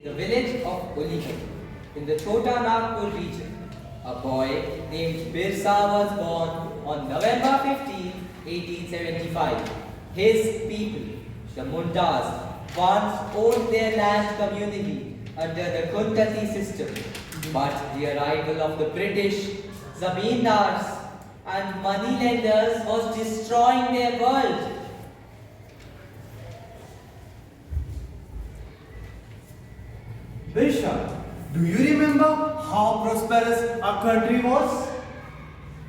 the village of Ulihari in the Chota Nagpur region. A boy named Birsa was born on November 15, 1875. His people, the Mundas, once owned their land communally under the Kuntati system, but the arrival of the British, Zamindars, and moneylenders was destroying their world. Birsha, do you remember how prosperous our country was?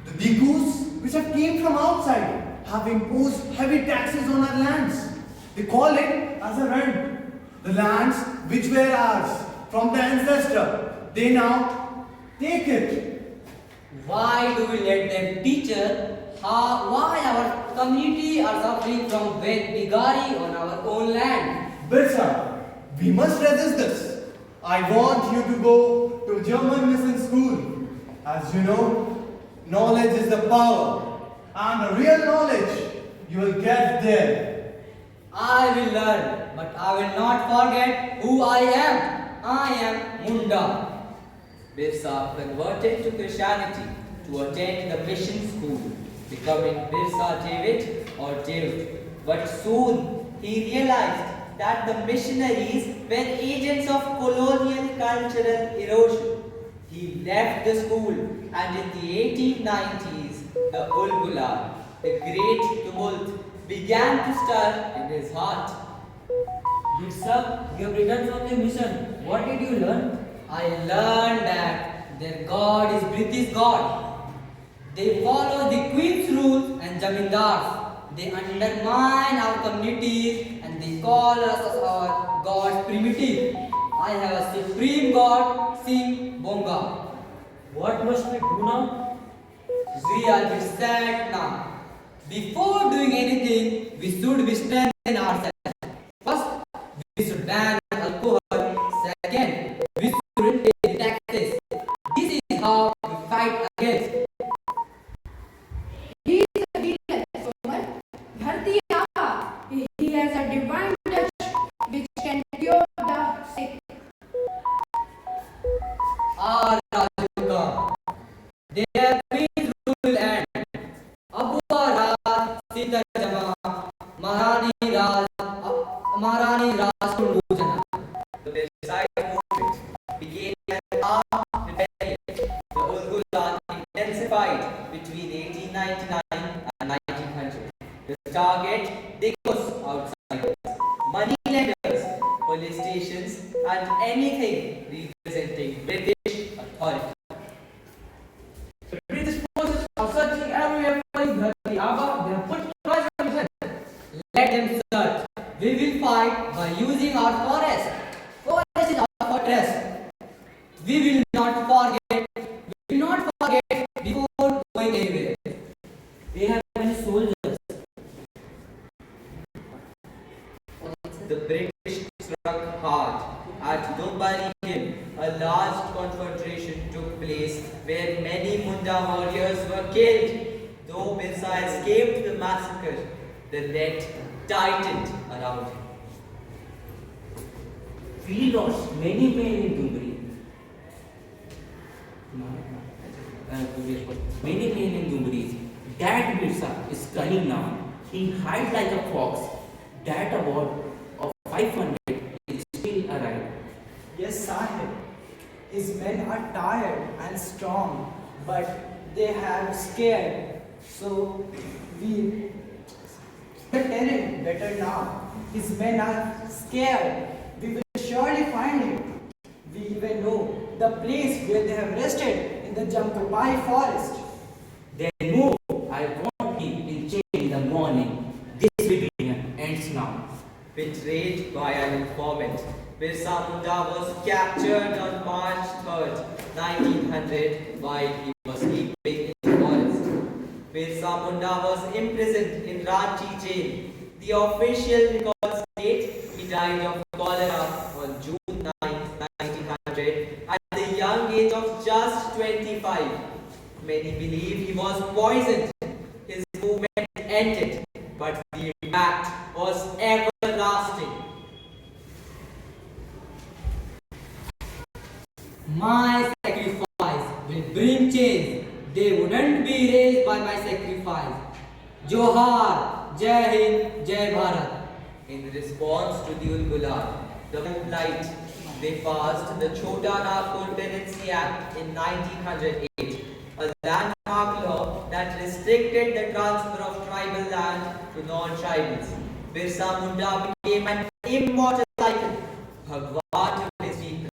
The Dikus, which have came from outside, have imposed heavy taxes on our lands. They call it as a rent. The lands which were ours from the ancestor, they now take it. Why do we let them teach us why our community are suffering from wet bigari on our own land? Birsha, we must resist this. I want you to go to German mission school. As you know, knowledge is the power, and the real knowledge you will get there. I will learn, but I will not forget who I am. I am Munda. Birsa converted to Christianity to attend the mission school, becoming Birsa David or David. But soon he realized that the missionaries were agents of colonial cultural erosion. He left the school, and in the 1890s, the Ulgula, the great tumult, began to stir in his heart. Birsa, you have returned from the mission. What did you learn? I learned that their God is British God. They follow the Queen's rules and Jamindars. They undermine our communities and they call us our gods primitive. I have a supreme God, Singh Bonga. What must we do now? We are be set now. Before doing anything, we should be strengthen ourselves. First, we should ban alcohol. Second, we shouldn't pay taxes. This is how we fight against. He is a healer, Somal. Dharti Aa. He has a divine touch which can cure the sick. Our Rajugam. Their Queen's rule and Abu Raj Sita Jama Maharani Raj Kundujana. The Versailles movement began an armed rebellion. The Ulgulan intensified between 1899 and 1900. The target, Dikos outsiders, moneylenders, police stations, and anything representing British authority. The British forces are searching everywhere for Dharti Aba. They have put twice on his head. Let them search. We will fight by using our forest. Forest is our fortress. We will not forget. We will not forget before going anywhere. They have many soldiers. The British struck hard. At Dumbari Hill, a large confrontation took place where many Munda warriors were killed. Though Birsa escaped the massacre, the net tightened around him. We lost many men in Dumbari. Many men in Dumbari. That Birsa is cunning now. He hides like a fox. That award of 500 is still arrived. Yes, Sahib. His men are tired and strong, but they have scared. So we tell him better now. His men are scared. We will surely find him. We even know the place where they have rested in the Jamkabai forest. Then move. I want him in jail in the morning. This rebellion ends now. Betrayed by an informant, Birsa Munda was captured on March 3rd, 1900 while he was sleeping in the forest. Birsa Munda was imprisoned in Ranchi jail. The official records state he died of cholera on June 9, 1900 at the young age of just 25. Many believe he was poisoned. His movement ended, but the impact was everlasting. My sacrifice will bring change. They wouldn't be raised by my sacrifice. Johar, Jai Hind, Jai Bharat. In response to the Ulgular, the night, they passed the Chota Nagpur Tenancy Act in 1908, a landmark law that restricted the transfer of tribal land to non-tribals. Birsa Munda became an immortal icon, Bhagwan to his people,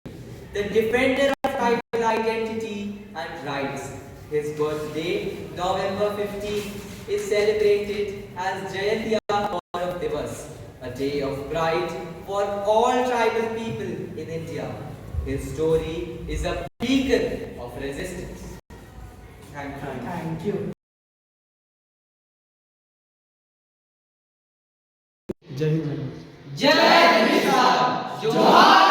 the defender of tribal identity and rights. His birthday, November 15th, is celebrated as Jayanti Gaurav Divas, a day of pride for all tribal people in India. His story is a beacon of resistance. Thank you. Thank you. Jai Hind, Jai Hind, Johar.